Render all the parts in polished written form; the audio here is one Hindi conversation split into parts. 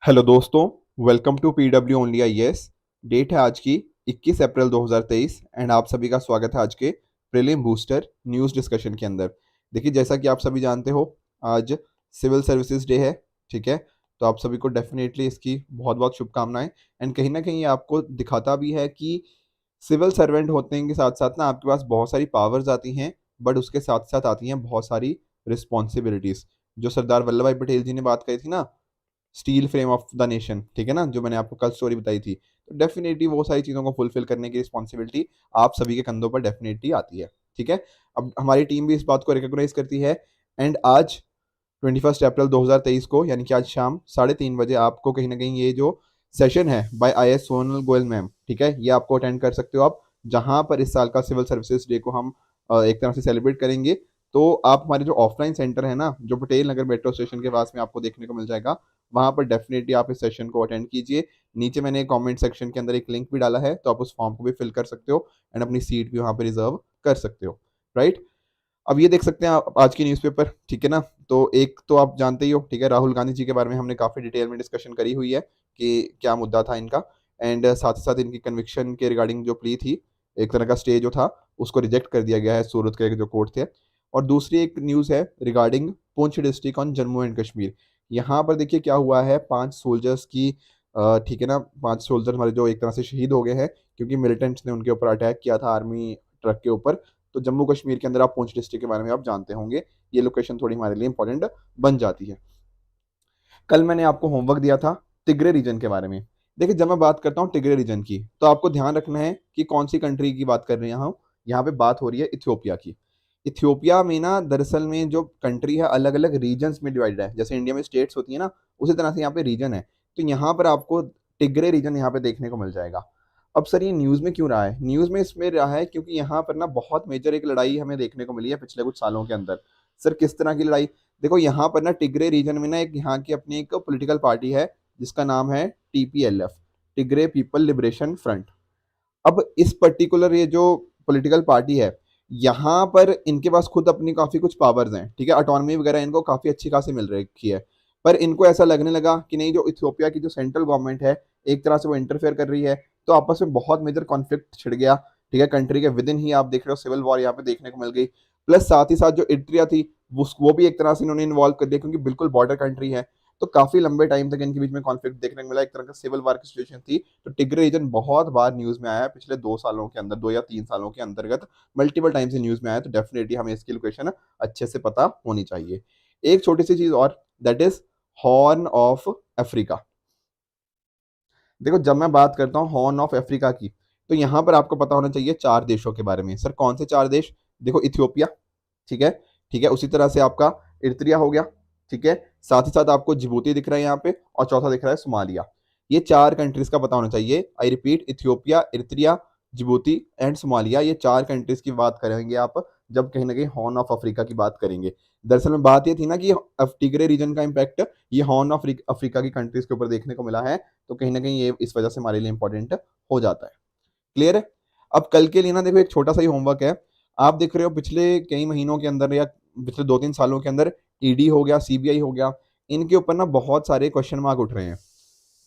हेलो दोस्तों, welcome to PW only IAS. Date है आज की 21 अप्रैल 2023 एंड आप सभी का स्वागत है आज के प्रीलिम बूस्टर न्यूज़ डिस्कशन के अंदर। देखिए, जैसा कि आप सभी जानते हो, आज सिविल सर्विसेज डे है। ठीक है, तो आप सभी को डेफिनेटली इसकी बहुत बहुत शुभकामनाएं। एंड कहीं ना कहीं ये आपको दिखाता भी है कि सिविल सर्वेंट होने के साथ साथ ना आपके पास बहुत सारी पावर्स आती हैं, बट उसके साथ साथ आती हैं बहुत सारी रिस्पॉन्सिबिलिटीज़। जो सरदार वल्लभ भाई पटेल जी ने बात कही थी ना, steel frame of the nation, ठीक है ना, जो मैंने आपको कल स्टोरी बताई थी, तो डेफिनेटली वो सारी चीज़ों को फुलफिल करने की रिस्पॉन्सिबिलिटी आप सभी के कंधों पर डेफिनेटली आती है। ठीक है, अब हमारी टीम भी इस बात को रिकॉग्नाइज करती है। एंड आज 21 अप्रैल 2023 को, यानी कि आज शाम 3:30 बजे आपको कहीं ना कहीं ये जो सेशन है by IAS Sonal Goyal ma'am, ठीक है, ये आपको अटेंड कर सकते हो आप, जहां पर इस साल का सिविल सर्विसेज डे को हम एक तरह से सेलिब्रेट करेंगे। तो आप हमारे जो ऑफलाइन सेंटर है ना, जो पटेल नगर मेट्रो स्टेशन के पास में आपको देखने को मिल जाएगा, वहां पर डेफिनेटली आप इस सेशन को अटेंड कीजिए। नीचे मैंने कमेंट सेक्शन के अंदर एक लिंक भी डाला है, तो आप उस फॉर्म को भी फिल कर सकते हो एंड अपनी सीट भी वहां पर रिजर्व कर सकते हो। राइट, अब ये देख सकते हैं आप आज की न्यूज़पेपर, ठीक है ना। तो एक तो आप जानते ही हो, ठीक है, राहुल गांधी जी के बारे में हमने काफ़ी डिटेल में डिस्कशन करी हुई है कि क्या मुद्दा था इनका। एंड साथ ही साथ इनकी कन्विक्शन के रिगार्डिंग जो प्ली थी, एक तरह का स्टे जो था, उसको रिजेक्ट कर दिया गया है सूरत के जो कोर्ट थे। और दूसरी एक न्यूज़ है regarding Poonch district on Jammu and Kashmir. यहाँ पर देखिए क्या हुआ है, 5 सोल्जर्स की ठीक है ना, 5 सोल्जर हमारे जो एक तरह से शहीद हो गए हैं, क्योंकि मिलिटेंट्स ने उनके ऊपर अटैक किया था आर्मी ट्रक के ऊपर। तो जम्मू कश्मीर के अंदर आप पुंछ डिस्ट्रिक्ट के बारे में आप जानते होंगे, ये लोकेशन थोड़ी हमारे लिए इंपॉर्टेंट बन जाती है। कल मैंने आपको होमवर्क दिया था तिग्रे रीजन के बारे में। देखिए, जब मैं बात करता हूँ तिग्रे रीजन की, तो आपको ध्यान रखना है कि कौन सी कंट्री की बात कर रहे हैं यहाँ पे बात हो रही है इथियोपिया की। इथियोपिया में ना दरअसल में जो कंट्री है अलग अलग रीजन्स में डिवाइडेड है, जैसे इंडिया में स्टेट्स होती है ना, उसी तरह से यहाँ पे रीजन है। तो यहाँ पर आपको टिग्रे रीजन यहाँ पे देखने को मिल जाएगा। अब सर ये न्यूज़ में क्यों रहा है? न्यूज़ में इसमें रहा है क्योंकि यहाँ पर ना बहुत मेजर एक लड़ाई हमें देखने को मिली है पिछले कुछ सालों के अंदर। सर किस तरह की लड़ाई? देखो, यहाँ पर ना टिग्रे रीजन में ना एक यहाँ की अपनी एक पॉलिटिकल पार्टी है, जिसका नाम है TPLF, Tigray people liberation front. अब इस पर्टिकुलर ये जो पॉलिटिकल पार्टी है, यहाँ पर इनके पास खुद अपनी काफ़ी कुछ पावर्स हैं, ठीक है, ऑटोनॉमी वगैरह इनको काफ़ी अच्छी खासी मिल रही है। पर इनको ऐसा लगने लगा कि नहीं, जो इथियोपिया की जो सेंट्रल गवर्नमेंट है, एक तरह से वो इंटरफेयर कर रही है। तो आपस में बहुत मेजर कॉन्फ्लिक्ट छिड़ गया, ठीक है, कंट्री के विद इन ही आप देख रहे हो सिविल वॉर यहाँ पे देखने को मिल गई। प्लस साथ ही साथ जो इट्रिया थी, वो भी एक तरह से इन्होंने इन्वॉल्व कर दिया, क्योंकि बिल्कुल बॉर्डर कंट्री है। तो काफी लंबे टाइम तक इनके बीच में कॉन्फ्लिक्ट देखने को मिला, एक तरह का सिविल वार की सिचुएशन थी। तो टिग्रे रीजन बहुत बार न्यूज में आया है पिछले 2 सालों के अंदर, 2 या 3 सालों के अंतर्गत मल्टीपल टाइम से न्यूज में आया। तो डेफिनेटली हमें इसकी लोकेशन अच्छे से पता होनी चाहिए। एक छोटी सी चीज और, that is horn of Africa. देखो, जब मैं बात करता हूँ हॉर्न ऑफ अफ्रीका की, तो यहाँ पर आपको पता होना चाहिए 4 देशों के बारे में। सर कौन से 4 देश? देखो, इथियोपिया, ठीक है, ठीक है, उसी तरह से आपका इरित्रिया हो गया, ठीक है, साथ ही साथ आपको जिबूती दिख रहा है यहाँ पे, और चौथा दिख रहा है सोमालिया। ये 4 कंट्रीज का पता होना चाहिए। I repeat, Ethiopia, Eritrea, Djibouti and Somalia, ये 4 कंट्रीज की बात करेंगे आप जब कहीं ना कहीं हॉर्न ऑफ अफ्रीका की बात करेंगे। दरअसल में बात ये थी ना कि टिग्रे रीजन का इम्पैक्ट ये हॉर्न ऑफ अफ्रीका की कंट्रीज के ऊपर देखने को मिला है। तो कहीं ना कहीं ये इस वजह से हमारे लिए इंपॉर्टेंट हो जाता है। क्लियर है? अब कल के लिए ना देखो, एक छोटा सा ही होमवर्क है। आप देख रहे हो पिछले कई महीनों के अंदर या पिछले 2-3 सालों के अंदर ईडी हो गया, सीबीआई हो गया, इनके ऊपर ना बहुत सारे क्वेश्चन मार्क उठ रहे हैं।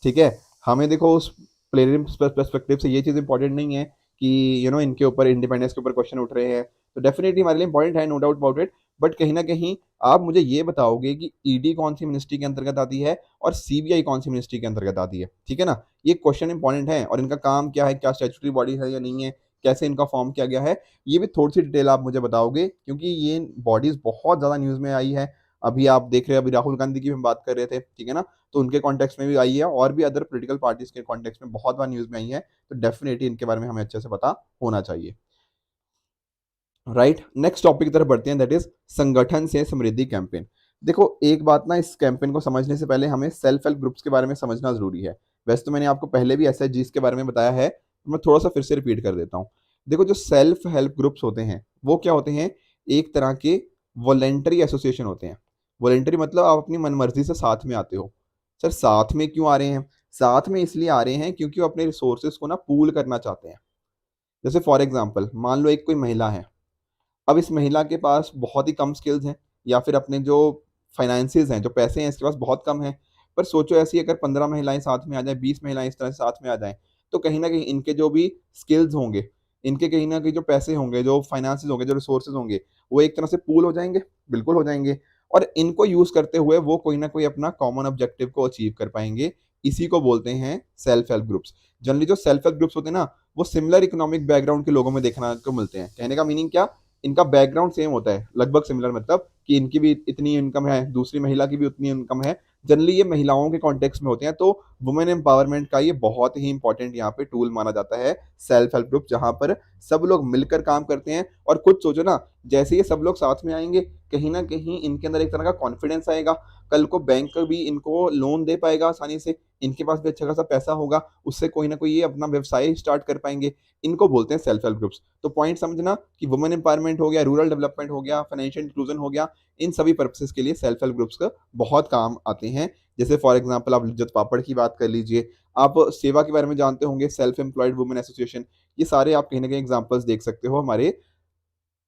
ठीक है, हमें देखो उस प्लेरियम पर्सपेक्टिव से ये चीज़ इंपॉर्टेंट नहीं है कि इनके ऊपर इंडिपेंडेंस के ऊपर क्वेश्चन उठ रहे हैं। तो डेफिनेटली हमारे लिए इंपॉर्टेंट है, no doubt about it. But कहीं ना कहीं आप मुझे ये बताओगे कि ईडी कौन सी मिनिस्ट्री के अंतर्गत आती है और सीबीआई कौन सी मिनिस्ट्री के अंतर्गत आती है, ठीक है ना। ये क्वेश्चन इंपॉर्टेंट है, और इनका काम क्या है, क्या स्टैट्यूटरी बॉडी है या नहीं है, कैसे इनका फॉर्म किया गया है, ये भी थोड़ी सी डिटेल आप मुझे बताओगे, क्योंकि ये बॉडीज बहुत ज़्यादा न्यूज़ में आई है। अभी आप देख रहे हैं, अभी राहुल गांधी की हम बात कर रहे थे, ठीक है ना, तो उनके कॉन्टेक्स्ट में भी आई है, और भी अदर पॉलिटिकल पार्टीज के कॉन्टेक्स्ट में बहुत बार न्यूज़ में आई है। तो डेफिनेटली इनके बारे में हमें अच्छे से पता होना चाहिए। राइट, नेक्स्ट टॉपिक की तरफ बढ़ते हैं, दैट इज संगठन से समृद्धि कैंपेन। देखो, एक बात ना, इस कैंपेन को समझने से पहले हमें सेल्फ हेल्प ग्रुप्स के बारे में समझना जरूरी है। वैसे तो मैंने आपको पहले भी एसएचजीस के बारे में बताया है, तो मैं थोड़ा सा फिर से रिपीट कर देता हूँ। देखो, जो सेल्फ हेल्प ग्रुप्स होते हैं वो क्या होते हैं? एक तरह के वॉलेंटरी एसोसिएशन होते हैं। वॉलेंटरी मतलब आप अपनी मनमर्जी से साथ में आते हो। सर साथ में क्यों आ रहे हैं? साथ में इसलिए आ रहे हैं क्योंकि वो अपने रिसोर्सेज को ना पूल करना चाहते हैं। जैसे फॉर एग्जाम्पल, मान लो एक कोई महिला है। अब इस महिला के पास बहुत ही कम स्किल्स हैं, या फिर अपने जो फाइनेंसेस हैं, जो पैसे हैं, इसके पास बहुत कम है। पर सोचो ऐसी अगर 15 महिलाएं साथ में आ जाएं, 20 महिलाएं इस तरह से साथ में आ जाएं, तो कहीं ना कहीं इनके जो भी स्किल्स होंगे, इनके कहीं ना कहीं जो पैसे होंगे, जो फाइनेंसेस होंगे, जो रिसोर्सेज होंगे, वो एक तरह से पूल हो जाएंगे, बिल्कुल हो जाएंगे। और इनको यूज करते हुए वो कोई ना कोई अपना कॉमन ऑब्जेक्टिव को अचीव कर पाएंगे। इसी को बोलते हैं सेल्फ हेल्प ग्रुप्स। जनरली जो सेल्फ हेल्प ग्रुप्स होते हैं ना, वो सिमिलर इकोनॉमिक बैकग्राउंड के लोगों में देखने को मिलते हैं। कहने का मीनिंग क्या, इनका बैकग्राउंड सेम होता है, लगभग सिमिलर, मतलब कि इनकी भी इतनी इनकम है, दूसरी महिला की भी उतनी इनकम है। जनरली ये महिलाओं के कॉन्टेक्स्ट में होते हैं। तो वुमेन एम्पावरमेंट का ये बहुत ही इंपॉर्टेंट यहाँ पे टूल माना जाता है, सेल्फ हेल्प ग्रुप, जहां पर सब लोग मिलकर काम करते हैं। और खुद सोचो ना, जैसे ये सब लोग साथ में आएंगे, कहीं ना कहीं इनके अंदर एक तरह का कॉन्फिडेंस आएगा। कल को बैंक भी इनको लोन दे पाएगा आसानी से, इनके पास भी अच्छा खासा पैसा होगा, उससे कोई ना कोई ये अपना व्यवसाय स्टार्ट कर पाएंगे। इनको बोलते हैं सेल्फ हेल्प ग्रुप्स। तो पॉइंट समझना कि वुमेन एम्पावरमेंट हो गया, रूरल डेवलपमेंट हो गया, फाइनेंशियल इंक्लूजन हो गया, इन सभी पर्पसेस के लिए सेल्फ हेल्प ग्रुप्स का बहुत काम आते हैं। जैसे फॉर एग्जांपल आप लिज्जत पापड़ की बात कर लीजिए, आप सेवा के बारे में जानते होंगे, सेल्फ एम्प्लॉयड वुमेन एसोसिएशन, ये सारे आप कहीं ना कहीं एग्जांपल्स देख सकते हो हमारे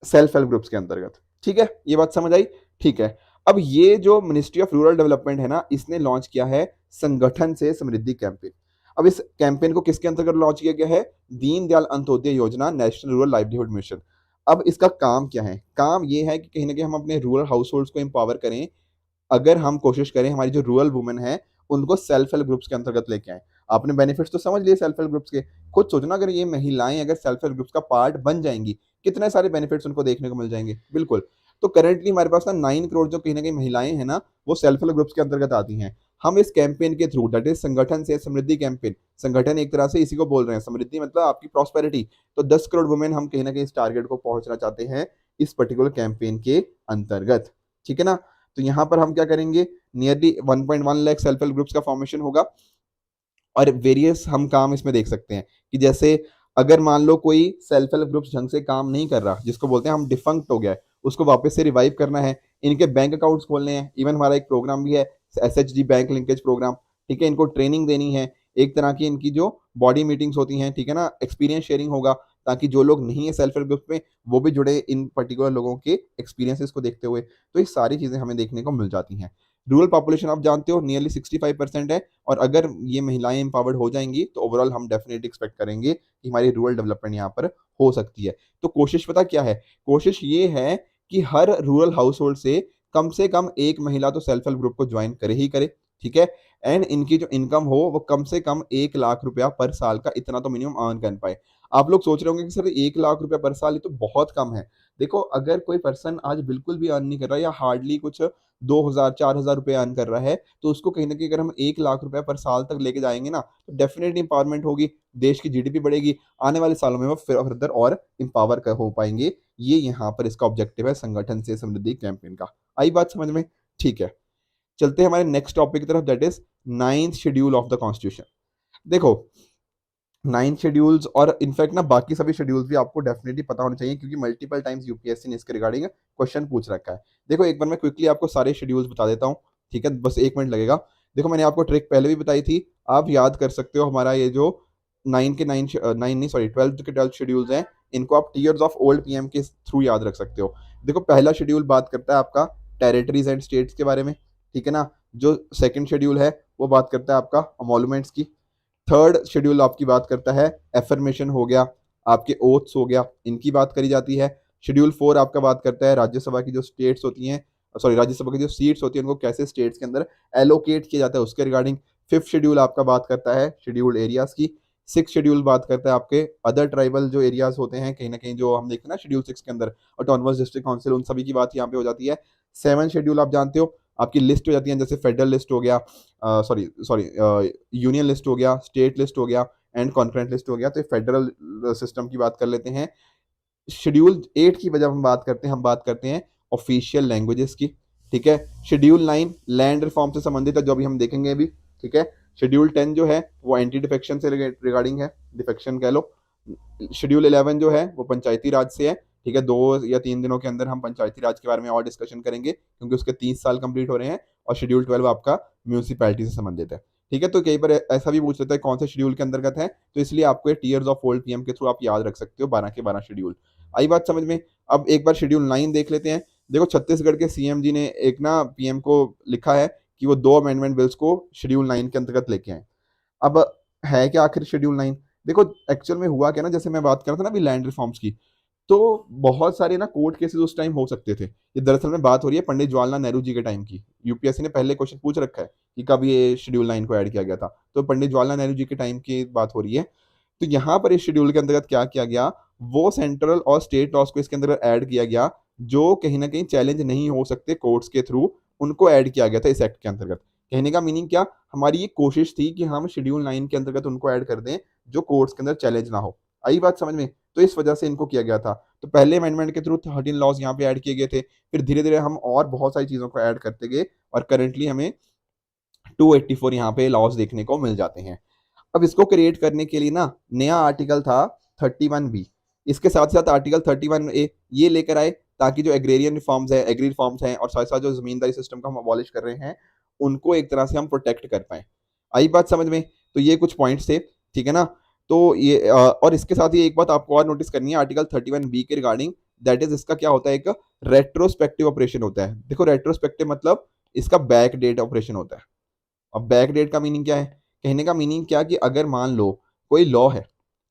सेल्फ हेल्प ग्रुप्स के अंतर्गत। ठीक है, ये बात समझ आई। ठीक है, अब ये जो मिनिस्ट्री ऑफ रूरल डेवलपमेंट है ना, इसने लॉन्च किया है संगठन से समृद्धि कैंपेन। अब इस कैंपेन को किसके अंतर्गत लॉन्च किया गया है, दीनदयाल अंत्योदय योजना, नेशनल रूरल लाइवलीहुड मिशन। अब इसका काम क्या है, काम ये है कि कहीं ना कहीं हम अपने रूरल हाउस होल्ड्स को एम्पावर करें। अगर हम कोशिश करें हमारी जो रूरल वुमेन है उनको सेल्फ हेल्प ग्रुप्स के अंतर्गत लेके आए। आपने बेनिफिट्स तो समझ लिए सेल्फ हेल्प ग्रुप्स के। खुद सोचना, अगर ये महिलाएं अगर सेल्फ हेल्प ग्रुप्स का पार्ट बन जाएंगी, कितने सारे बेनिफिट्स उनको देखने को मिल जाएंगे। बिल्कुल। तो करेंटली हमारे पास ना 9 करोड़ जो कहीं ना कहीं महिलाएं हैं ना, वो सेल्फ हेल्प ग्रुप्स के अंतर्गत आती हैं। हम इस कैंपेन के थ्रू, दैट इज संगठन से समृद्धि कैंपेन, संगठन एक तरह से इसी को बोल रहे हैं, समृद्धि मतलब आपकी प्रॉस्पेरिटी। तो 10 करोड़ वुमेन हम कहीं ना कहीं इस टारगेट को पहुंचना चाहते हैं इस पर्टिकुलर कैंपेन के अंतर्गत। ठीक है ना। तो यहां पर हम क्या करेंगे, nearly 1.1 lakh self help groups का फॉर्मेशन होगा। और वेरियस हम काम इसमें देख सकते हैं कि जैसे अगर मान लो कोई सेल्फ हेल्प ग्रुप ढंग से काम नहीं कर रहा, जिसको बोलते हैं हम डिफंक्ट हो गया है, उसको वापस से रिवाइव करना है, इनके बैंक अकाउंट्स खोलने हैं। इवन हमारा एक प्रोग्राम भी है, SHG बैंक लिंकेज प्रोग्राम। ठीक है, इनको ट्रेनिंग देनी है, एक तरह की इनकी जो बॉडी मीटिंग्स होती हैं, ठीक है ना, एक्सपीरियंस शेयरिंग होगा, ताकि जो लोग नहीं है सेल्फ हेल्प ग्रुप में वो भी जुड़े इन पर्टिकुलर लोगों के एक्सपीरियंसेस को देखते हुए। तो ये सारी चीजें हमें देखने को मिल जाती हैं। रूरल पॉपुलेशन आप जानते हो नियरली 65% है। और अगर ये महिलाएं एम्पावर्ड हो जाएंगी तो ओवरऑल हम डेफिनेटली एक्सपेक्ट करेंगे कि हमारी रूरल डेवलपमेंट यहाँ पर हो सकती है। तो कोशिश पता क्या है, कोशिश ये है कि हर रूरल हाउस होल्ड से कम एक महिला तो सेल्फ हेल्प ग्रुप को ज्वाइन करे ही करे। ठीक है, एंड इनकी जो इनकम हो वो कम से कम 1 लाख रुपया पर साल का, इतना तो मिनिमम अर्न कर पाए। आप लोग सोच रहे होंगे कि सर 1 लाख रुपया पर साल ये तो बहुत कम है। देखो, अगर कोई पर्सन आज बिल्कुल भी अर्न नहीं कर रहा या हार्डली कुछ 2,000 4,000 रुपए अर्न कर रहा है, तो उसको कहीं ना कहीं अगर हम 1 लाख रुपया पर साल तक लेके जाएंगे ना, तो डेफिनेटली इंपावरमेंट होगी, देश की GDP बढ़ेगी, आने वाले सालों में वो फर्दर और इंपावर हो पाएंगे। ये यहाँ पर इसका ऑब्जेक्टिव है संगठन से समृद्धि कैंपेन का। आई बात समझ में। ठीक है, चलते हैं हमारे नेक्स्ट टॉपिक की तरफ, that is 9th schedule of the constitution. देखो, 9 शेड्यूल्स और इनफैक्ट ना बाकी सभी शेड्यूल्स भी आपको डेफिनेटली पता होने चाहिए, क्योंकि मल्टीपल टाइम्स यूपीएससी ने इसके रिगार्डिंग क्वेश्चन पूछ रखा है। देखो, एक बार मैं क्विकली आपको सारे शेड्यूल्स बता देता हूँ। ठीक है, बस 1 मिनट लगेगा। देखो, मैंने आपको ट्रिक पहले भी बताई थी, आप याद कर सकते हो। हमारा ये जो 9 नहीं सॉरी 12th के 12 शेड्यूल्स हैं, इनको आप टीयर्स ऑफ ओल्ड पीएम के थ्रू याद रख सकते हो। देखो, पहला शेड्यूल बात करता है आपका टेरिटरीज एंड स्टेट्स के बारे में। ठीक है ना। जो सेकंड शेड्यूल है वो बात करता है आपका अमोलमेंट्स की। थर्ड शेड्यूल आपकी बात करता है एफर्मेशन हो गया, आपके ओथ्स हो गया, इनकी बात करी जाती है। शेड्यूल 4 आपका बात करता है राज्यसभा की जो स्टेट्स होती हैं, सॉरी राज्यसभा की जो सीट्स होती हैं उनको कैसे स्टेट्स के अंदर एलोकेट किया जाता है उसके रिगार्डिंग। फिफ्थ शेड्यूल आपका बात करता है शेड्यूल्ड एरियाज की। सिक्स शेड्यूल बात करता है आपके अदर ट्राइबल जो एरियाज होते हैं, कहीं ना कहीं जो हम देखते हैं ना शेड्यूल 6 के अंदर, ऑटोनमस डिस्ट्रिक्ट काउंसिल, उन सभी की बात यहाँ पे हो जाती है। सेवन शेड्यूल आप जानते हो, आपकी लिस्ट हो जाती है, जैसे फेडरल लिस्ट हो गया, सॉरी सॉरी यूनियन लिस्ट हो गया, स्टेट लिस्ट हो गया, एंड कॉन्करेंट लिस्ट हो गया। तो फेडरल सिस्टम की बात कर लेते हैं। शेड्यूल 8 की वजह हम बात करते हैं, हम बात करते हैं ऑफिशियल लैंग्वेजेस की। ठीक है। शेड्यूल 9 लैंड रिफॉर्म से संबंधित है, जो अभी हम देखेंगे अभी। ठीक है। शेड्यूल 10 जो है वो एंटी डिफेक्शन से रिगार्डिंग है, डिफेक्शन कह लो। शेड्यूल 11 जो है वो पंचायती राज से है। ठीक है, 2 या 3 दिनों के अंदर हम पंचायती राज के बारे में और डिस्कशन करेंगे, क्योंकि उसके 30 साल कंप्लीट हो रहे हैं। और शेड्यूल 12 आपका म्यूनिसिपैलिटी से संबंधित है। ठीक है, तो कई बार ऐसा भी पूछ लेता है कौन से शेड्यूल के अंतर्गत है, तो इसलिए आपको टीयर्स ऑफ ओल्ड पीएम के थ्रू आप याद रख सकते हो 12 के 12 शेड्यूल। आई बात समझ में। अब एक बार शेड्यूल 9 देख लेते हैं। देखो, छत्तीसगढ़ के CM जी ने एक ना PM को लिखा है कि वो 2 अमेंडमेंट बिल्स को शेड्यूल 9 के अंतर्गत लेके आए। अब है क्या आखिर शेड्यूल 9? देखो एक्चुअल में हुआ क्या ना, जैसे मैं बात कर रहा था ना अभी लैंड रिफॉर्म्स की, तो बहुत सारे ना कोर्ट केसेस उस टाइम हो सकते थे। ये दरअसल में बात हो रही है पंडित जवाहरलाल नेहरू जी के टाइम की। यूपीएससी ने पहले क्वेश्चन पूछ रखा है कि कब ये शेड्यूल 9 को ऐड किया गया था, तो पंडित जवाहरलाल नेहरू जी के टाइम की बात हो रही है। तो यहाँ पर इस शेड्यूल के अंतर्गत क्या किया गया, वो सेंट्रल और स्टेट लॉज को इसके अंदर ऐड किया गया जो कहीं ना कहीं चैलेंज नहीं हो सकते कोर्ट्स के थ्रू, उनको ऐड किया गया था इस एक्ट के अंतर्गत। कहने का मीनिंग क्या, हमारी ये कोशिश थी कि हम शेड्यूल 9 के अंतर्गत उनको ऐड कर दें जो कोर्ट्स के अंदर चैलेंज ना हो। आई बात समझ में? तो इस वजह से इनको किया गया था। तो पहले अमेंडमेंट के थ्रू 13 लॉज यहाँ पे ऐड किए गए थे, फिर धीरे धीरे हम और बहुत सारी चीज़ों को ऐड करते गए और करेंटली हमें 284 यहाँ पे लॉज देखने को मिल जाते हैं। अब इसको क्रिएट करने के लिए ना नया आर्टिकल था 31B, इसके साथ साथ आर्टिकल 31A ये लेकर आए ताकि जो एग्रेरियन रिफॉर्म्स है, एग्री रिफॉर्म्स हैं और साथ साथ जो जमींदारी सिस्टम का हम अबॉलिश कर रहे हैं उनको एक तरह से हम प्रोटेक्ट कर पाए। आई बात समझ में? तो ये कुछ पॉइंट्स थे, ठीक है ना। तो ये और इसके साथ ही एक बात आपको और नोटिस करनी है आर्टिकल 31B के रिगार्डिंग, दैट इज इसका क्या होता है, एक रेट्रोस्पेक्टिव ऑपरेशन होता है। देखो रेट्रोस्पेक्टिव मतलब इसका बैक डेट ऑपरेशन होता है। अब बैक डेट का मीनिंग क्या है, कहने का मीनिंग क्या कि अगर मान लो कोई लॉ है,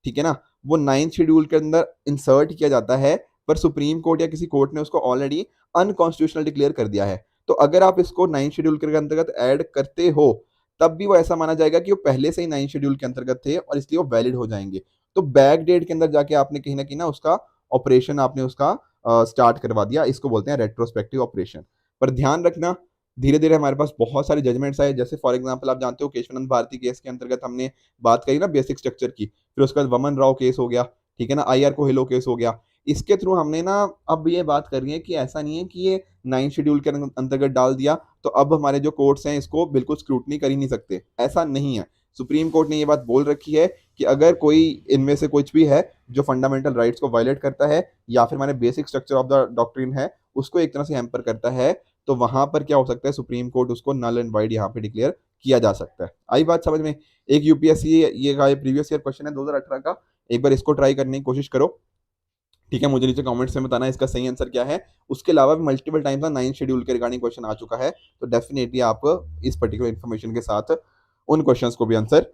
ठीक है ना, वो 9th शेड्यूल के अंदर इंसर्ट किया जाता है पर सुप्रीम कोर्ट या किसी कोर्ट ने उसको ऑलरेडी अनकॉन्स्टिट्यूशनल डिक्लेयर कर दिया है, तो अगर आप इसको 9th शेड्यूल के अंतर्गत ऐड करते हो तब भी वो ऐसा माना जाएगा कि वो पहले से ही 9th शेड्यूल के अंतर्गत थे और इसलिए वो वैलिड हो जाएंगे। तो बैक डेट के अंदर जाके आपने कहीं ना कहीं ना उसका ऑपरेशन आपने उसका स्टार्ट करवा दिया, इसको बोलते हैं रेट्रोस्पेक्टिव ऑपरेशन। पर ध्यान रखना धीरे धीरे हमारे पास बहुत सारे जजमेंट्स आए, जैसे फॉर एग्जांपल आप जानते हो केशवानंद भारती केस के अंतर्गत हमने बात करी ना बेसिक स्ट्रक्चर की, फिर उसके बाद वमन राव केस हो गया, ठीक है ना, IR कोहिलो केस हो गया। इसके थ्रू हमने ना अब ये बात कर रही है कि ऐसा नहीं है कि ये 9 शेड्यूल के अंतर्गत डाल दिया तो अब हमारे जो कोर्ट्स हैं इसको बिल्कुल स्क्रूटनी कर ही नहीं सकते, ऐसा नहीं है। सुप्रीम कोर्ट ने ये बात बोल रखी है कि अगर कोई इनमें से कुछ भी है जो फंडामेंटल राइट्स को वायलेट करता है या फिर हमारे basic structure of the doctrine है उसको एक तरह से हैम्पर करता है, तो वहां पर क्या हो सकता है, सुप्रीम कोर्ट उसको नल एंड वाइड यहाँ पे डिक्लेयर किया जा सकता है। आई बात समझ में? एक यूपीएससी ये प्रीवियस ईयर क्वेश्चन है 2018 का, एक बार इसको ट्राई करने की कोशिश करो, ठीक है। मुझे नीचे कमेंट्स में बताना इसका सही आंसर क्या है। उसके अलावा भी मल्टीपल टाइम्स ना 9 शेड्यूल के रिगार्डिंग क्वेश्चन आ चुका है, तो डेफिनेटली आप इस पर्टिकुलर इन्फॉर्मेशन के साथ उन क्वेश्चंस को भी आंसर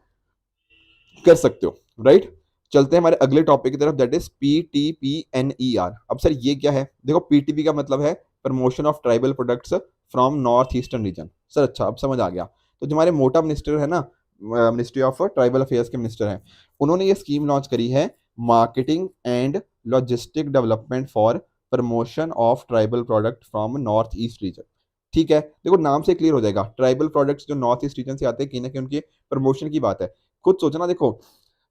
कर सकते हो, राइट। चलते हैं हमारे अगले टॉपिक की तरफ, दैट इज PTPNER। अब सर ये क्या है? देखो PTP का मतलब है promotion of tribal products from north eastern region. Sir अच्छा अब समझ आ गया। तो जो हमारे मोटा मिनिस्टर है ना, मिनिस्ट्री ऑफ ट्राइबल अफेयर्स के मिनिस्टर हैं, उन्होंने ये स्कीम लॉन्च करी है, marketing and logistic development for promotion of tribal product from north east region. ठीक है, देखो नाम से क्लियर हो जाएगा, ट्राइबल प्रोडक्ट्स जो नॉर्थ ईस्ट रीजन से आते हैं कहीं ना कहीं उनके प्रमोशन की बात है। खुद सोचना, देखो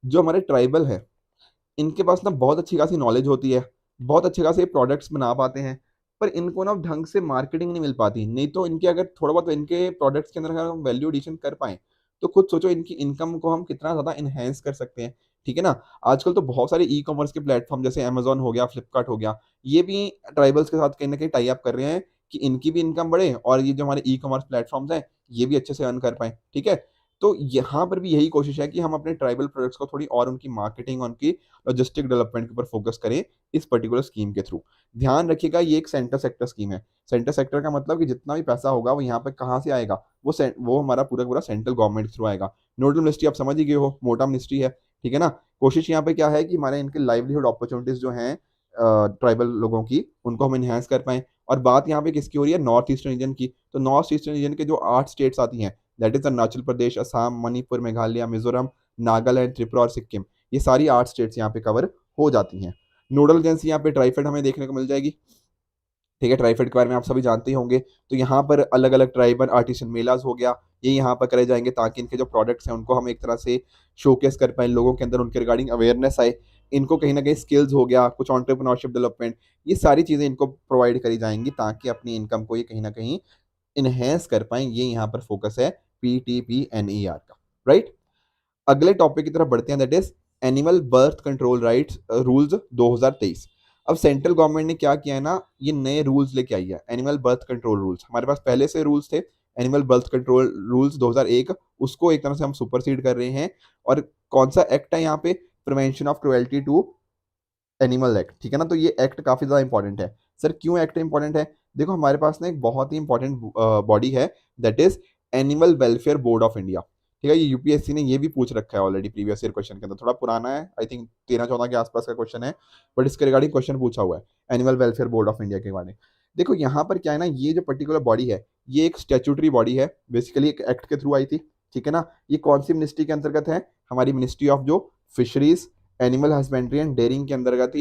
जो हमारे ट्राइबल है इनके पास ना बहुत अच्छी खासी नॉलेज होती है, बहुत अच्छे खासे प्रोडक्ट्स बना पाते हैं, पर इनको ना ढंग से मार्केटिंग नहीं मिल पाती। नहीं तो इनके अगर थोड़ा बहुत इनके प्रोडक्ट्स के अंदर अगर हम वैल्यू एडिशन कर पाए तो खुद सोचो इनकी इनकम को हम कितना ज़्यादा इन्हेंस कर सकते हैं, ठीक है ना। आजकल तो बहुत सारे ई कॉमर्स के प्लेटफॉर्म जैसे अमेजोन हो गया, फ्लिपकार्ट हो गया, ये भी ट्राइबल्स के साथ कहीं ना कहीं टाई अप कर रहे हैं कि इनकी भी इनकम बढ़े और ये जो हमारे ई कॉमर्स प्लेटफॉर्म्स हैं ये भी अच्छे से अर्न कर पाए, ठीक है। तो यहाँ पर भी यही कोशिश है कि हम अपने ट्राइबल प्रोडक्ट्स को थोड़ी और उनकी मार्केटिंग और उनकी लॉजिस्टिक डेवलपमेंट के ऊपर फोकस करें इस पर्टिकुलर स्कीम के थ्रू। ध्यान रखिएगा ये एक सेंटर सेक्टर स्कीम है। सेंटर सेक्टर का मतलब कि जितना भी पैसा होगा वो यहाँ पे कहाँ से आएगा, वो हमारा पूरा पूरा सेंट्रल गवर्नमेंट के थ्रू आएगा। नोडल मिनिस्ट्री आप समझ ही गए हो, मोटा मिनिस्ट्री है, ठीक है ना। कोशिश यहाँ पे क्या है कि हमारे इनके लाइवलीहुड अपॉर्चुनिटीज जो हैं ट्राइबल लोगों की उनको हम इन्हेंस कर पाएं। और बात यहाँ पे किसकी हो रही है, नॉर्थ ईस्टर्न रीजन की। तो नॉर्थ ईस्टर्न रीजन के जो 8 स्टेट्स आती हैं, दैट इज अरुणाचल प्रदेश, असम, मणिपुर, मेघालय, मिजोरम, नागालैंड, त्रिपुरा और सिक्किम, ये सारी 8 स्टेट्स यहाँ पे कवर हो जाती हैं। नोडल एजेंसी यहाँ पे ट्राइफेड हमें देखने को मिल जाएगी, ठीक है। ट्राइफेड के बारे में आप सभी जानते ही होंगे। तो यहाँ पर अलग अलग ट्राइबल आर्टिसन मेलाज हो गया, ये यहाँ पर करे जाएंगे ताकि इनके जो प्रोडक्ट्स हैं उनको हम एक तरह से शोकेस कर पाए, लोगों के अंदर उनके रिगार्डिंग अवेयरनेस आए, इनको कहीं ना कहीं स्किल्स हो गया, कुछ ऑन्टरप्रेन्योरशिप डेवलपमेंट, ये सारी चीज़ें इनको प्रोवाइड करी जाएंगी ताकि अपनी इनकम को ये कहीं ना कहीं इनहेंस कर पाए। ये यहाँ पर फोकस है PTPNER का, राइट। अगले टॉपिक की तरफ बढ़ते हैं, that is animal birth control rights rules 2023। अब सेंट्रल गवर्नमेंट ने क्या किया है ना, ये नए रूल्स लेके आई है, एनिमल बर्थ कंट्रोल रूल्स। हमारे पास पहले से रूल्स थे एनिमल बर्थ कंट्रोल रूल्स 2001, उसको एक तरह से हम सुपरसीड कर रहे हैं। और कौन सा एक्ट है यहाँ पे, prevention of cruelty to animal act, ठीक है ना। तो ये एक्ट काफी ज्यादा इंपॉर्टेंट है। सर क्यों एक्ट इंपॉर्टेंट है? देखो हमारे पास ना एक बहुत ही इंपॉर्टेंट बॉडी है, that is animal welfare board of India. ठीक है, ये यूपीएससी ने ये भी पूछ रखा है ऑलरेडी प्रीवियस ईयर क्वेश्चन के अंदर, थोड़ा पुराना है, आई थिंक 13-14 के आसपास का क्वेश्चन है, बट इसके रिगार्डिंग क्वेश्चन पूछा हुआ है animal welfare board of India के रिगार्डिंग। देखो यहाँ पर क्या है ना, ये जो पर्टिकुलर बॉडी है ये एक स्टेचुटरी बॉडी है, बेसिकली एक एक्ट के थ्रू आई थी। ठीक है ना, ये कौन सी मिनिस्ट्री के अंतर्गत है, हमारी मिनिस्ट्री ऑफ जो fisheries, animal husbandry and dairying के अंतर्गत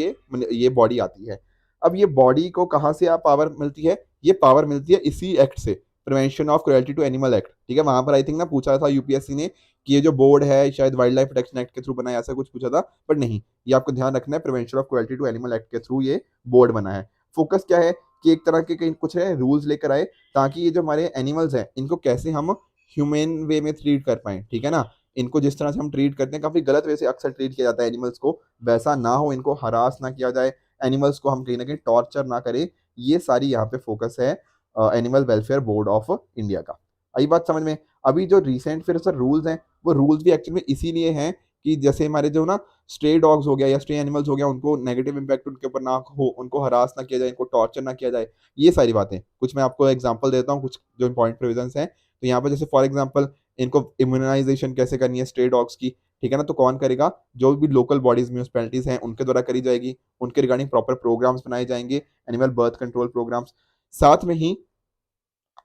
ये बॉडी आती है। अब ये बॉडी को कहाँ से आप पावर मिलती है, ये पावर मिलती है इसी एक्ट से, prevention of cruelty to animal act. ठीक है, वहां पर आई थिंक ना पूछा था यूपीएससी ने कि ये जो बोर्ड है शायद वाइल्ड लाइफ प्रोटेक्शन एक्ट के थ्रू बना है, ऐसा कुछ पूछा था, बट नहीं, ये आपको ध्यान रखना है, prevention of cruelty to animal act के थ्रू ये बोर्ड बना है। फोकस क्या है कि एक तरह के कहीं कुछ है रूल्स लेकर आए, ताकि ये जो हमारे एनिमल्स हैं इनको कैसे हम ह्यूमन वे में ट्रीट कर पाए। ठीक है ना, इनको जिस तरह से हम ट्रीट करते हैं काफी गलत वे से अक्सर ट्रीट किया जाता है एनिमल्स को, वैसा ना हो, इनको हरास ना किया जाए, एनिमल्स को हम कहीं ना कहीं टॉर्चर ना करें, ये सारी यहाँ पे फोकस है animal welfare board of India का। आई बात समझ में। अभी जो रिसेंट फिर सर रूल्स हैं, वो रूल्स भी एक्चुअली में इसीलिए हैं कि जैसे हमारे जो ना स्ट्रे डॉग्स हो गया या स्ट्रे एनिमल्स हो गया, उनको नेगेटिव इंपैक्ट उनके ऊपर ना हो, उनको हरास ना किया जाए, इनको टॉर्चर ना किया जाए, ये सारी बातें। कुछ मैं आपको एग्जांपल देता हूँ, कुछ जो इंपॉर्टेंट प्रोविजंस हैं। तो यहाँ पर जैसे फॉर एग्जांपल इनको इम्यूनाइजेशन कैसे करनी है स्ट्रे डॉग्स की, ठीक है ना, तो कौन करेगा, जो भी लोकल बॉडीज म्यूनिसपैलिटीज हैं उनके द्वारा करी जाएगी, उनके रिगार्डिंग प्रॉपर प्रोग्राम्स बनाए जाएंगे, एनिमल बर्थ कंट्रोल प्रोग्राम्स। साथ में ही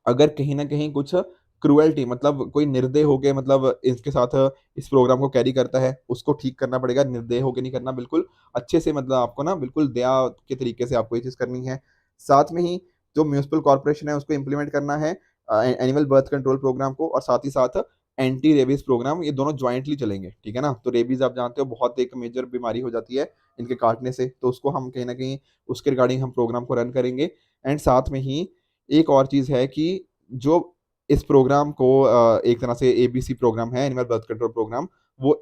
अगर कहीं ना कहीं कुछ क्रुएल्टी, मतलब कोई निर्दय होके मतलब इसके साथ इस प्रोग्राम को कैरी करता है, उसको ठीक करना पड़ेगा, निर्दय होके नहीं करना, बिल्कुल अच्छे से, मतलब आपको ना बिल्कुल दया के तरीके से आपको ये चीज़ करनी है। साथ में ही जो म्यूनिसिपल कॉर्पोरेशन है उसको इम्प्लीमेंट करना है एनिमल बर्थ कंट्रोल प्रोग्राम को, और साथ ही साथ एंटी रेबीज प्रोग्राम, ये दोनों ज्वाइंटली चलेंगे। ठीक है ना, तो रेबीज आप जानते हो बहुत एक मेजर बीमारी हो जाती है इनके काटने से, तो उसको हम कहीं ना कहीं उसके रिगार्डिंग हम प्रोग्राम को रन करेंगे। एंड साथ में ही एक और चीज़ है कि जो इस प्रोग्राम को एक तरह से एबीसी प्रोग्राम है, एनिमल बर्थ कंट्रोल प्रोग्राम, वो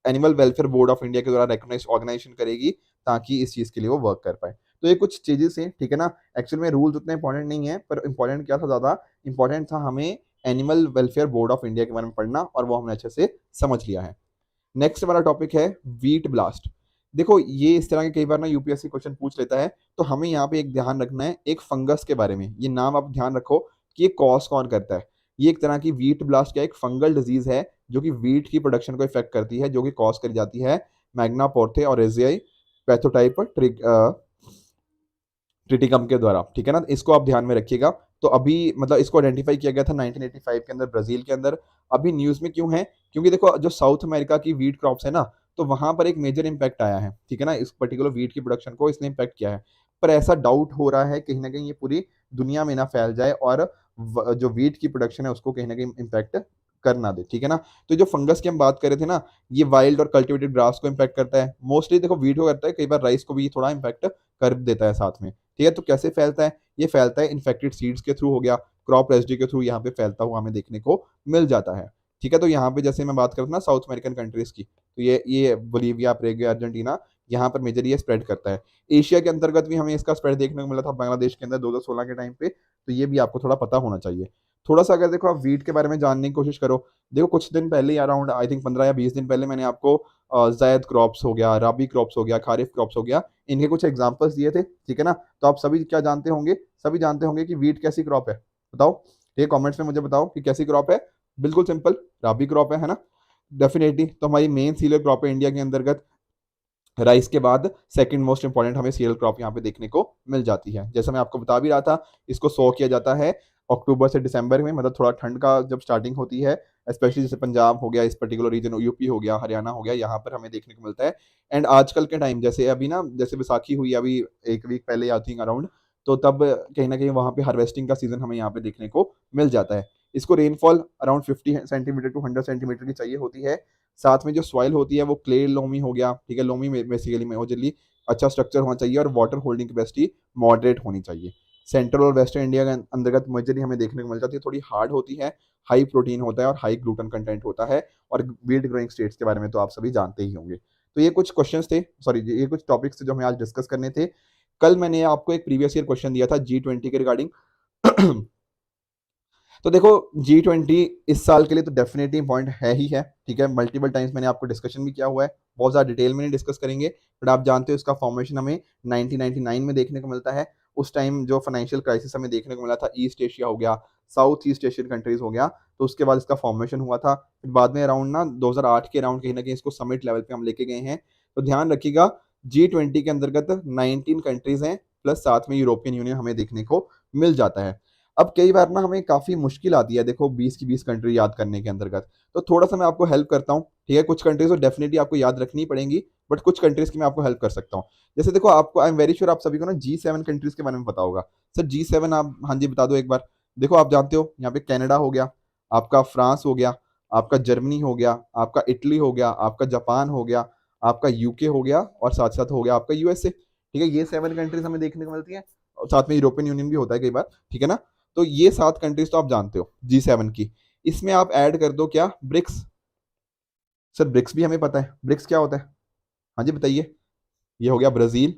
animal welfare board of India के द्वारा रिकॉग्नाइज्ड ऑर्गेनाइजेशन करेगी, ताकि इस चीज़ के लिए वो वर्क कर पाए। तो ये कुछ चीजें हैं, ठीक है ना। एक्चुअल में रूल्स उतने इंपॉर्टेंट नहीं है, पर इंपॉर्टेंट क्या था, ज़्यादा इंपॉर्टेंट था हमें animal welfare board of India के बारे में पढ़ना, और वो हमने अच्छे से समझ लिया है। नेक्स्ट वाला टॉपिक है वीट ब्लास्ट। देखो ये इस तरह के कई बार ना यूपीएससी क्वेश्चन पूछ लेता है, तो हमें यहाँ पे एक ध्यान रखना है एक फंगस के बारे में। ये नाम आप ध्यान रखो कि ये कॉज कौन करता है। ये एक तरह की वीट ब्लास्ट क्या एक फंगल डिजीज है, जो कि वीट की प्रोडक्शन को इफेक्ट करती है, जो कि कॉज करी जाती है मैग्ना पोर्थे और एजियाई पैथोटाइप ट्रिटिकम के द्वारा। ठीक है ना, इसको आप ध्यान में रखिएगा। तो अभी मतलब इसको आइडेंटिफाई किया गया था 1985 के अंदर ब्राजील के अंदर। अभी न्यूज में क्यों है, क्योंकि देखो जो साउथ अमेरिका की वीट क्रॉप्स है ना, तो वहां पर एक मेजर इंपैक्ट आया है। ठीक है ना, इस पर्टिकुलर वीट की प्रोडक्शन को इसने इंपैक्ट किया है। पर ऐसा डाउट हो रहा है कहीं ना कहीं ये पूरी दुनिया में ना फैल जाए, और जो वीट की प्रोडक्शन है उसको कहीं ना कहीं इम्पैक्ट कर ना दे। ठीक है ना, तो जो फंगस की हम बात कर रहे थे ना, ये वाइल्ड और कल्टिवेटेड ग्रास को इम्पैक्ट करता है मोस्टली। देखो वीट को करता है, कई बार राइस को भी थोड़ा इम्पैक्ट कर देता है साथ में। ठीक है, तो कैसे फैलता है, ये फैलता है इन्फेक्टेड सीड्स के थ्रू हो गया, क्रॉप रेसिड्यू के थ्रू यहाँ पे फैलता हुआ हमें देखने को मिल जाता है। ठीक है, तो यहाँ पे जैसे मैं बात करता हूँ ना साउथ अमेरिकन कंट्रीज की, तो ये बोलीविया, पेरुग्वे, अर्जेंटीना, यहाँ पर मेजर ये स्प्रेड करता है। एशिया के अंतर्गत भी हमें इसका स्प्रेड देखने को मिला था बांग्लादेश के अंदर 2016 के टाइम पे, तो ये भी आपको थोड़ा पता होना चाहिए। थोड़ा सा अगर देखो आप वीट के बारे में जानने की कोशिश करो, देखो कुछ दिन पहले अराउंड आई थिंक 15 या 20 दिन पहले मैंने आपको जायद क्रॉप्स हो गया, राबी क्रॉप्स हो गया, खारिफ क्रॉप्स हो गया, इनके कुछ एग्जांपल्स दिए थे। ठीक है ना, तो आप सभी क्या जानते होंगे, सभी जानते होंगे कि वीट कैसी क्रॉप है, बताओ। ठीक है, कमेंट्स में मुझे बताओ कि कैसी क्रॉप है। बिल्कुल सिंपल, राबी क्रॉप है ना, डेफिनेटली। तो हमारी मेन सीरियल क्रॉप है इंडिया के अंतर्गत, राइस के बाद सेकंड मोस्ट इंपॉर्टेंट हमें सीरियल क्रॉप यहाँ पे देखने को मिल जाती है। जैसा मैं आपको बता भी रहा था, इसको सो किया जाता है अक्टूबर से दिसंबर में, मतलब थोड़ा ठंड का जब स्टार्टिंग होती है, स्पेशली जैसे पंजाब हो गया, इस पर्टिकुलर रीजन, यूपी हो गया, हरियाणा हो गया, यहाँ पर हमें देखने को मिलता है। एंड आजकल के टाइम जैसे अभी ना, जैसे बैसाखी हुई अभी एक वीक पहले आई थिंक अराउंड, तो तब कहीं ना कहीं वहाँ पे हार्वेस्टिंग का सीजन हमें यहाँ पे देखने को मिल जाता है। इसको rainfall around 50 centimetre to 100 centimetre की चाहिए होती है। साथ में जो सॉइल होती है वो क्ले लोमी हो गया, ठीक है, लोमी बेसिकली मेजरली अच्छा स्ट्रक्चर होना चाहिए, और वाटर होल्डिंग कैपेसिटी मॉडरेट होनी चाहिए। सेंट्रल और वेस्टर्न इंडिया के अंतर्गत मेजरली हमें देखने को मिल जाती है, थोड़ी हार्ड होती है, हाई प्रोटीन होता है और हाई ग्लूटन कंटेंट होता है, और वीट ग्रोइंग स्टेट्स के बारे में तो आप सभी जानते ही होंगे। तो ये कुछ क्वेश्चंस थे, सॉरी ये कुछ टॉपिक्स थे जो हमें आज डिस्कस करने थे। कल मैंने आपको एक प्रीवियस ईयर क्वेश्चन दिया था G20 के रिगार्डिंग। तो देखो G20 इस साल के लिए तो डेफिनेटली इंपॉर्टेंट है ही है। ठीक है, मल्टीपल टाइम्स मैंने आपको डिस्कशन भी किया हुआ है, बहुत ज़्यादा डिटेल में नहीं डिस्कस करेंगे, बट आप जानते हो इसका फॉर्मेशन हमें 1999 में देखने को मिलता है, उस टाइम जो फाइनेंशियल क्राइसिस हमें देखने को मिला था, ईस्ट एशिया हो गया, साउथ ईस्ट एशियन कंट्रीज हो गया, तो उसके बाद इसका फॉर्मेशन हुआ था। फिर बाद में अराउंड ना 2008 के अराउंड कहीं ना कहीं इसको समिट लेवल पे हम लेके गए हैं। तो ध्यान रखिएगा, G20 के अंतर्गत 19 कंट्रीज हैं, प्लस साथ में यूरोपियन यूनियन हमें देखने को मिल जाता है। अब कई बार ना हमें काफ़ी मुश्किल आती है, देखो 20 की 20 कंट्री याद करने के अंतर्गत, तो थोड़ा सा मैं आपको हेल्प करता हूँ, ठीक है। कुछ कंट्रीज तो डेफिनेटली आपको याद रखनी पड़ेंगी, बट कुछ कंट्रीज की मैं आपको हेल्प कर सकता हूँ। जैसे देखो, आपको आई एम वेरी श्योर आप सभी को ना G7 कंट्रीज के बारे में पता होगा। सर G7 आप हाँ जी बता दो एक बार। देखो आप जानते हो, यहाँ पे कनाडा हो गया, आपका फ्रांस हो गया, आपका जर्मनी हो गया, आपका इटली हो गया, आपका जापान हो गया, आपका यूके हो गया, और साथ साथ हो गया आपका यूएसए, ठीक है। ये 7 कंट्रीज हमें देखने को मिलती हैं, और साथ में यूरोपियन यूनियन भी होता है कई बार, ठीक है ना। तो ये 7 कंट्रीज तो आप जानते हो G7 की। इसमें आप ऐड कर दो क्या, ब्रिक्स। सर ब्रिक्स भी हमें पता है, ब्रिक्स क्या होता है, हाँ जी बताइए। ये हो गया ब्राजील,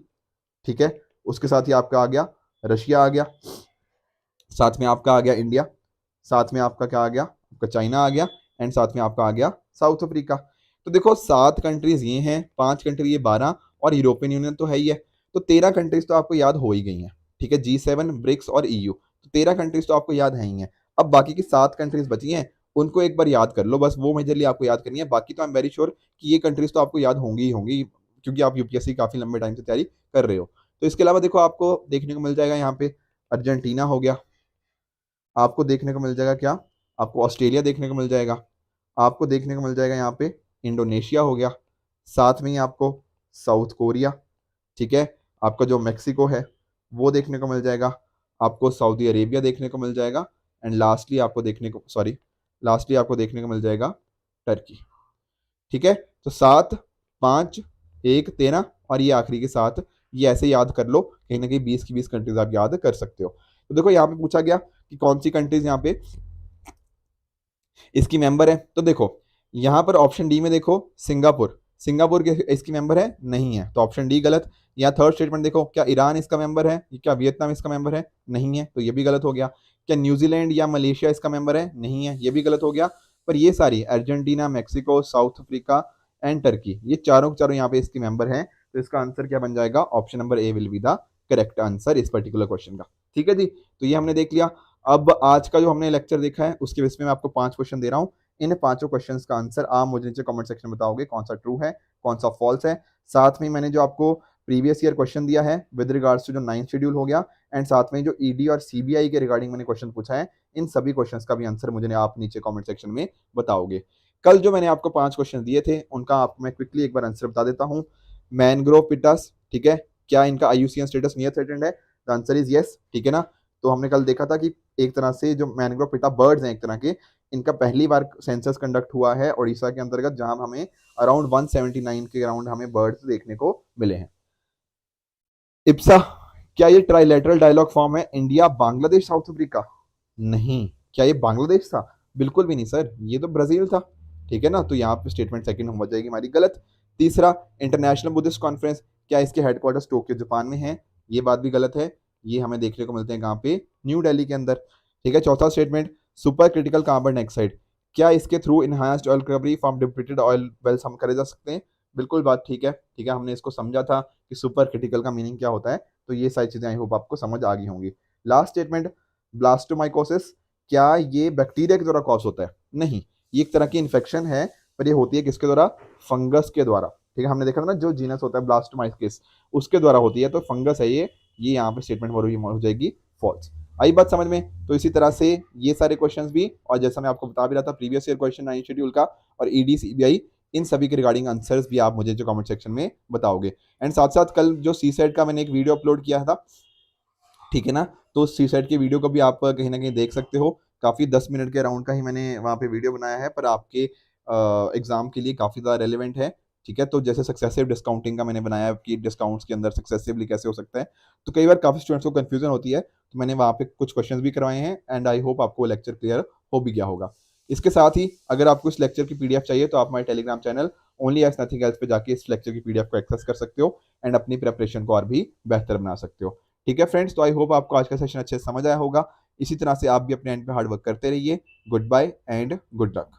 ठीक है। उसके साथ ही आपका आ गया रशिया आ गया, साथ में आपका आ गया इंडिया, साथ में आपका क्या आ गया, आपका चाइना आ गया, एंड साथ में आपका आ गया साउथ अफ्रीका। तो देखो 7 कंट्रीज ये हैं, 5 कंट्री ये 12, और यूरोपियन यूनियन तो है ही है। तो 13 कंट्रीज तो आपको याद हो ही गई हैं, ठीक है। G7, ब्रिक्स और EU, तो 13 कंट्रीज तो आपको याद है ही हैं। अब बाकी की 7 कंट्रीज बची हैं, उनको एक बार याद कर लो, बस वो मेजरली आपको याद करनी है। बाकी तो आई एम वेरी श्योर कि ये कंट्रीज तो आपको याद होंगी ही होंगी, क्योंकि आप यूपीएससी काफी लंबे टाइम से तैयारी कर रहे हो। तो इसके अलावा देखो आपको देखने को मिल जाएगा यहाँ पे अर्जेंटीना हो गया, आपको देखने को मिल जाएगा क्या, आपको ऑस्ट्रेलिया देखने को मिल जाएगा, आपको देखने को मिल जाएगा यहाँ पे इंडोनेशिया हो गया, साथ में ही आपको साउथ कोरिया, ठीक है। आपका जो मेक्सिको है वो देखने को मिल जाएगा, आपको सऊदी अरेबिया देखने को मिल जाएगा, एंड लास्टली आपको देखने को मिल जाएगा टर्की, ठीक है। तो 7, 5, 1, 13, और ये आखिरी के 7, ये ऐसे याद कर लो, कहीं ना कहीं 20 की 20 कंट्रीज आप याद कर सकते हो। तो देखो यहाँ पे पूछा गया कि कौन सी कंट्रीज यहाँ पे इसकी मेंबर है, तो देखो यहाँ पर ऑप्शन डी में देखो सिंगापुर, सिंगापुर के इसकी मेंबर है, नहीं है, तो ऑप्शन डी गलत। या थर्ड स्टेटमेंट देखो, क्या ईरान इसका मेंबर है, क्या वियतनाम इसका मेंबर है, नहीं है, तो ये भी गलत हो गया। क्या न्यूजीलैंड या मलेशिया इसका मेंबर है, नहीं है, ये भी गलत हो गया। पर ये सारी Argentina, Mexico, south Africa and Turkey, ये चारों के चारों यहाँ पे इसकी मेंबर हैं। तो इसका आंसर क्या बन जाएगा, option number A will be the correct answer इस पर्टिकुलर क्वेश्चन का, ठीक है जी। तो ये हमने देख लिया। अब आज का जो हमने लेक्चर देखा है उसके बेस पे मैं आपको 5 क्वेश्चन दे रहा हूँ। इन 5 क्वेश्चंस का आंसर आप मुझे नीचे कमेंट सेक्शन में बताओगे, कौन सा ट्रू है, कौन सा फॉल्स है। साथ में मैंने जो आपको प्रीवियस ईयर क्वेश्चन दिया है विद रिगार्ड्स टू जो 9th शेड्यूल हो गया, एंड साथ में जो ईडी और सीबीआई के रिगार्डिंग मैंने क्वेश्चन पूछा है, इन सभी क्वेश्चंस का भी आंसर मुझे आप नीचे कमेंट सेक्शन में बताओगे। कल जो मैंने आपको 5 क्वेश्चन दिए थे उनका आपको मैं क्विकली एक बार आंसर बता देता हूँ। मैनग्रोव पिटास, ठीक है, क्या इनका IUCN स्टेटस नियर थ्रेटेंड है, द आंसर इज यस, ठीक है ना। तो हमने कल देखा था कि एक तरह से जो मैनग्रोव पिटा बर्ड्स हैं एक तरह के, इनका पहली बार सेंसस कंडक्ट हुआ है उड़ीसा के अंतर्गत, जहां हमें अराउंड 179 के अराउंड हमें बर्ड्स देखने को मिले हैं। इप्सा, क्या ये ट्राइलेटरल डायलॉग फॉर्म है, इंडिया बांग्लादेश साउथ अफ्रीका, नहीं। क्या ये बांग्लादेश था, बिल्कुल भी नहीं सर, ये तो ब्राजील था, ठीक है ना। तो यहाँ पे स्टेटमेंट सेकंड हो जाएगी हमारी गलत। तीसरा, इंटरनेशनल बुद्धिस्ट कॉन्फ्रेंस, क्या इसके हेडक्वार्टर्स टोक्यो जापान में है, ये बात भी गलत है, ये हमें देखने को मिलते हैं कहाँ पे, न्यू दिल्ली के अंदर, ठीक है। चौथा statement, super critical carbon dioxide, क्या इसके through enhanced oil recovery from depleted oil wells हम करे जा सकते हैं, बिल्कुल बात ठीक है, ठीक है। हमने इसको समझा था कि सुपर क्रिटिकल का मीनिंग क्या होता है, तो ये सारी चीजें आई होप आपको समझ आ गई होंगी। लास्ट स्टेटमेंट, ब्लास्टोमाइकोसिस, क्या ये बैक्टीरिया के द्वारा कॉज होता है, नहीं, ये एक तरह की इन्फेक्शन है, पर ये होती है किसके द्वारा, फंगस के द्वारा, ठीक है। हमने देखा था ना जो जीनस होता है ब्लास्टोमाइकोसिस, उसके द्वारा होती है, तो फंगस है ये यहाँ पे स्टेटमेंट हो जाएगी फॉल्स। आई बात समझ में। तो इसी तरह से ये सारे क्वेश्चंस भी, और जैसा मैं आपको बता भी रहा था प्रीवियस ईयर क्वेश्चन 9 शेड्यूल का और ईडी सीबीआई, इन सभी के रिगार्डिंग आंसर्स भी आप मुझे जो कमेंट सेक्शन में बताओगे। एंड साथ साथ कल जो सीसेट का मैंने एक वीडियो अपलोड किया था, ठीक है ना, तो उस सीसेट की वीडियो को भी आप कहीं ना कहीं देख सकते हो। काफ़ी 10 मिनट के अराउंड का ही मैंने वहाँ पे वीडियो बनाया है, पर आपके एग्जाम के लिए काफ़ी ज़्यादा रेलिवेंट है, ठीक है। तो जैसे सक्सेसिव डिस्काउंटिंग का मैंने बनाया कि डिस्काउंट्स के अंदर सक्सेसिवली कैसे हो सकता है, तो कई बार काफ़ी स्टूडेंट्स को कन्फ्यूजन होती है, तो मैंने वहाँ पे कुछ क्वेश्चंस भी करवाए हैं, एंड आई होप आपको लेक्चर क्लियर हो भी गया होगा। इसके साथ ही अगर आपको इस लेक्चर की PDF चाहिए तो आप हमारे Telegram channel only as nothing else पे जाके इस लेक्चर की PDF को एक्सेस कर सकते हो, एंड अपनी प्रिपरेशन को और भी बेहतर बना सकते हो, ठीक है फ्रेंड्स। तो आई होप आपको आज का सेशन अच्छे से समझ आया होगा। इसी तरह से आप भी अपने एंड पे हार्ड वर्क करते रहिए। Good bye and good luck.